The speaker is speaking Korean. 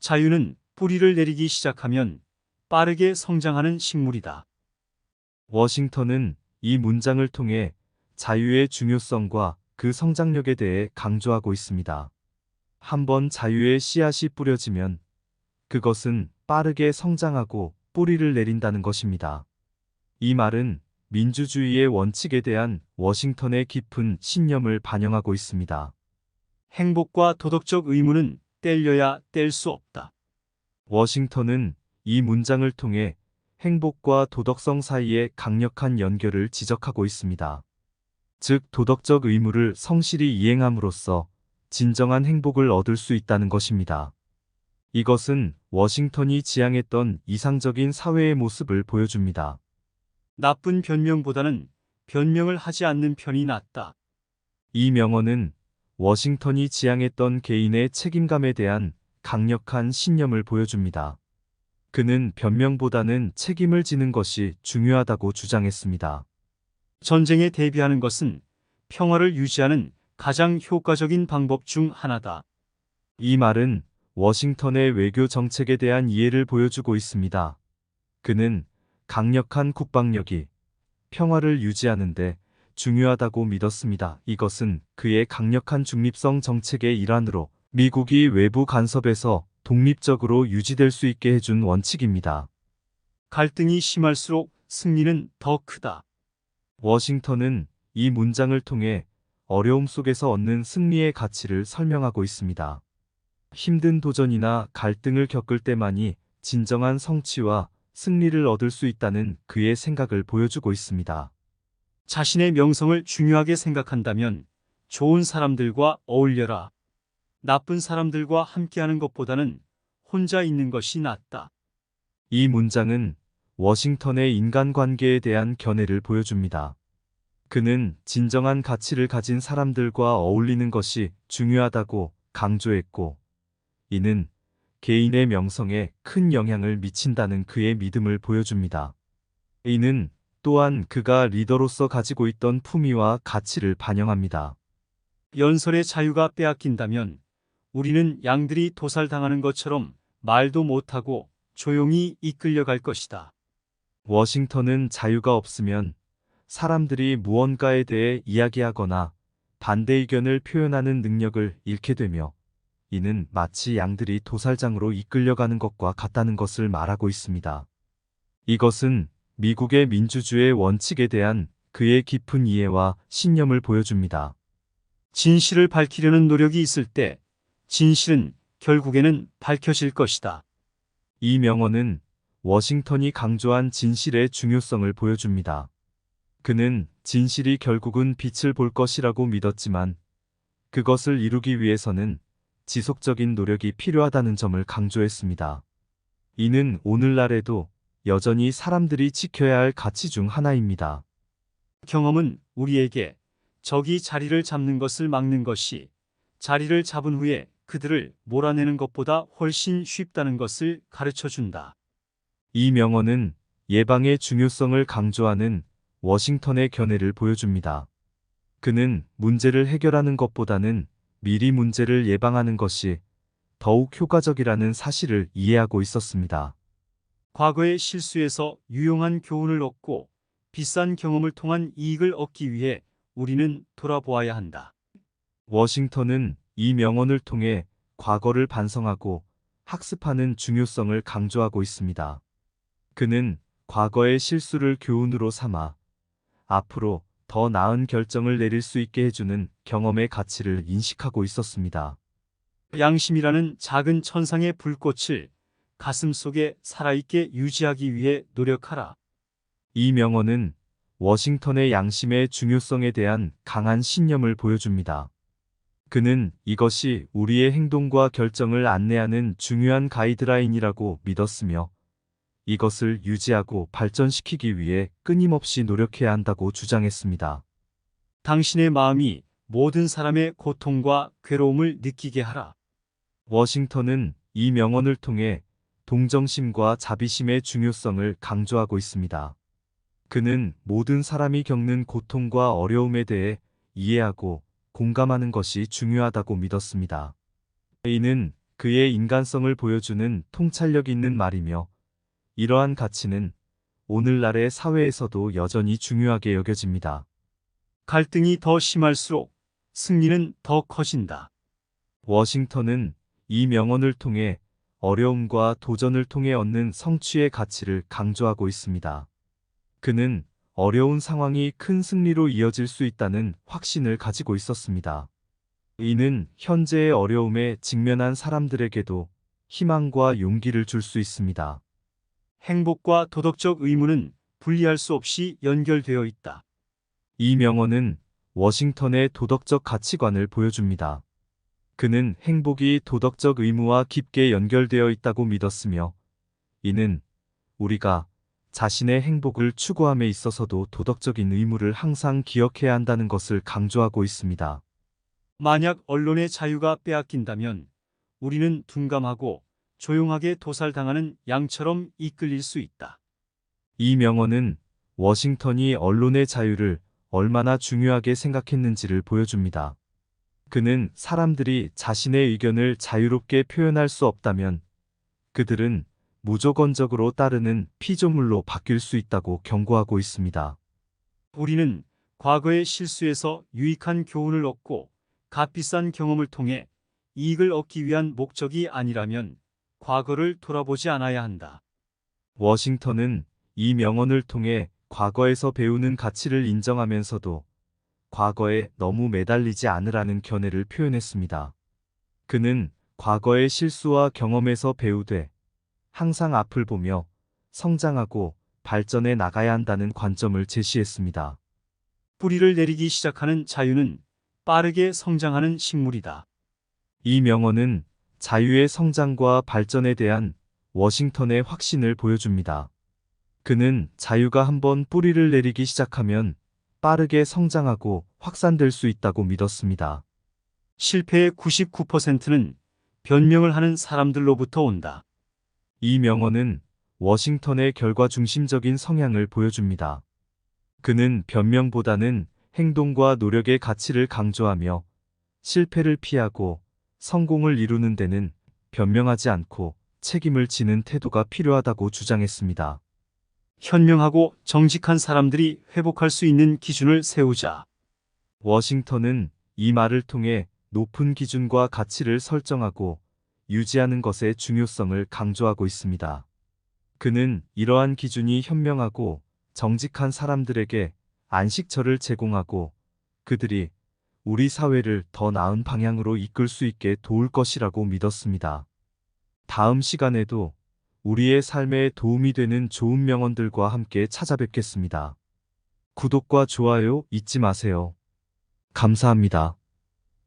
자유는 뿌리를 내리기 시작하면 빠르게 성장하는 식물이다. 워싱턴은 이 문장을 통해 자유의 중요성과 그 성장력에 대해 강조하고 있습니다. 한번 자유의 씨앗이 뿌려지면 그것은 빠르게 성장하고 뿌리를 내린다는 것입니다. 이 말은 민주주의의 원칙에 대한 워싱턴의 깊은 신념을 반영하고 있습니다. 행복과 도덕적 의무는 떼려야 뗄 수 없다. 워싱턴은 이 문장을 통해 행복과 도덕성 사이의 강력한 연결을 지적하고 있습니다. 즉, 도덕적 의무를 성실히 이행함으로써 진정한 행복을 얻을 수 있다는 것입니다. 이것은 워싱턴이 지향했던 이상적인 사회의 모습을 보여줍니다. 나쁜 변명보다는 변명을 하지 않는 편이 낫다. 이 명언은 워싱턴이 지향했던 개인의 책임감에 대한 강력한 신념을 보여줍니다. 그는 변명보다는 책임을 지는 것이 중요하다고 주장했습니다. 전쟁에 대비하는 것은 평화를 유지하는 가장 효과적인 방법 중 하나다. 이 말은 워싱턴의 외교 정책에 대한 이해를 보여주고 있습니다. 그는 강력한 국방력이 평화를 유지하는데 중요하다고 믿었습니다. 이것은 그의 강력한 중립성 정책의 일환으로 미국이 외부 간섭에서 독립적으로 유지될 수 있게 해준 원칙입니다. 갈등이 심할수록 승리는 더 크다. 워싱턴은 이 문장을 통해 어려움 속에서 얻는 승리의 가치를 설명하고 있습니다. 힘든 도전이나 갈등을 겪을 때만이 진정한 성취와 승리를 얻을 수 있다는 그의 생각을 보여주고 있습니다. 자신의 명성을 중요하게 생각한다면 좋은 사람들과 어울려라. 나쁜 사람들과 함께하는 것보다는 혼자 있는 것이 낫다. 이 문장은 워싱턴의 인간관계에 대한 견해를 보여줍니다. 그는 진정한 가치를 가진 사람들과 어울리는 것이 중요하다고 강조했고, 이는 개인의 명성에 큰 영향을 미친다는 그의 믿음을 보여줍니다. 이는 또한 그가 리더로서 가지고 있던 품위와 가치를 반영합니다. 연설의 자유가 빼앗긴다면 우리는 양들이 도살당하는 것처럼 말도 못하고 조용히 이끌려갈 것이다. 워싱턴은 자유가 없으면 사람들이 무언가에 대해 이야기하거나 반대 의견을 표현하는 능력을 잃게 되며, 이는 마치 양들이 도살장으로 이끌려가는 것과 같다는 것을 말하고 있습니다. 이것은 미국의 민주주의의 원칙에 대한 그의 깊은 이해와 신념을 보여줍니다. 진실을 밝히려는 노력이 있을 때 진실은 결국에는 밝혀질 것이다. 이 명언은 워싱턴이 강조한 진실의 중요성을 보여줍니다. 그는 진실이 결국은 빛을 볼 것이라고 믿었지만, 그것을 이루기 위해서는 지속적인 노력이 필요하다는 점을 강조했습니다. 이는 오늘날에도 여전히 사람들이 지켜야 할 가치 중 하나입니다. 경험은 우리에게 적이 자리를 잡는 것을 막는 것이 자리를 잡은 후에 그들을 몰아내는 것보다 훨씬 쉽다는 것을 가르쳐 준다. 이 명언은 예방의 중요성을 강조하는 워싱턴의 견해를 보여줍니다. 그는 문제를 해결하는 것보다는 미리 문제를 예방하는 것이 더욱 효과적이라는 사실을 이해하고 있었습니다. 과거의 실수에서 유용한 교훈을 얻고 비싼 경험을 통한 이익을 얻기 위해 우리는 돌아보아야 한다. 워싱턴은 이 명언을 통해 과거를 반성하고 학습하는 중요성을 강조하고 있습니다. 그는 과거의 실수를 교훈으로 삼아 앞으로 더 나은 결정을 내릴 수 있게 해주는 경험의 가치를 인식하고 있었습니다. 양심이라는 작은 천상의 불꽃을 가슴 속에 살아있게 유지하기 위해 노력하라. 이 명언은 워싱턴의 양심의 중요성에 대한 강한 신념을 보여줍니다. 그는 이것이 우리의 행동과 결정을 안내하는 중요한 가이드라인이라고 믿었으며, 이것을 유지하고 발전시키기 위해 끊임없이 노력해야 한다고 주장했습니다. 당신의 마음이 모든 사람의 고통과 괴로움을 느끼게 하라. 워싱턴은 이 명언을 통해 동정심과 자비심의 중요성을 강조하고 있습니다. 그는 모든 사람이 겪는 고통과 어려움에 대해 이해하고 공감하는 것이 중요하다고 믿었습니다. 이는 그의 인간성을 보여주는 통찰력 있는 말이며, 이러한 가치는 오늘날의 사회에서도 여전히 중요하게 여겨집니다. 갈등이 더 심할수록 승리는 더 커진다. 워싱턴은 이 명언을 통해 어려움과 도전을 통해 얻는 성취의 가치를 강조하고 있습니다. 그는 어려운 상황이 큰 승리로 이어질 수 있다는 확신을 가지고 있었습니다. 이는 현재의 어려움에 직면한 사람들에게도 희망과 용기를 줄 수 있습니다. 행복과 도덕적 의무는 분리할 수 없이 연결되어 있다. 이 명언은 워싱턴의 도덕적 가치관을 보여줍니다. 그는 행복이 도덕적 의무와 깊게 연결되어 있다고 믿었으며, 이는 우리가 자신의 행복을 추구함에 있어서도 도덕적인 의무를 항상 기억해야 한다는 것을 강조하고 있습니다. 만약 언론의 자유가 빼앗긴다면 우리는 둔감하고 조용하게 도살당하는 양처럼 이끌릴 수 있다. 이 명언은 워싱턴이 언론의 자유를 얼마나 중요하게 생각했는지를 보여줍니다. 그는 사람들이 자신의 의견을 자유롭게 표현할 수 없다면 그들은 무조건적으로 따르는 피조물로 바뀔 수 있다고 경고하고 있습니다. 우리는 과거의 실수에서 유익한 교훈을 얻고 값비싼 경험을 통해 이익을 얻기 위한 목적이 아니라면 과거를 돌아보지 않아야 한다. 워싱턴은 이 명언을 통해 과거에서 배우는 가치를 인정하면서도 과거에 너무 매달리지 않으라는 견해를 표현했습니다. 그는 과거의 실수와 경험에서 배우되 항상 앞을 보며 성장하고 발전해 나가야 한다는 관점을 제시했습니다. 뿌리를 내리기 시작하는 자유는 빠르게 성장하는 식물이다. 이 명언은 자유의 성장과 발전에 대한 워싱턴의 확신을 보여줍니다. 그는 자유가 한번 뿌리를 내리기 시작하면 빠르게 성장하고 확산될 수 있다고 믿었습니다. 실패의 99%는 변명을 하는 사람들로부터 온다. 이 명언은 워싱턴의 결과 중심적인 성향을 보여줍니다. 그는 변명보다는 행동과 노력의 가치를 강조하며 실패를 피하고 성공을 이루는 데는 변명하지 않고 책임을 지는 태도가 필요하다고 주장했습니다. 현명하고 정직한 사람들이 회복할 수 있는 기준을 세우자. 워싱턴은 이 말을 통해 높은 기준과 가치를 설정하고 유지하는 것의 중요성을 강조하고 있습니다. 그는 이러한 기준이 현명하고 정직한 사람들에게 안식처를 제공하고 그들이 우리 사회를 더 나은 방향으로 이끌 수 있게 도울 것이라고 믿었습니다. 다음 시간에도 우리의 삶에 도움이 되는 좋은 명언들과 함께 찾아뵙겠습니다. 구독과 좋아요 잊지 마세요. 감사합니다.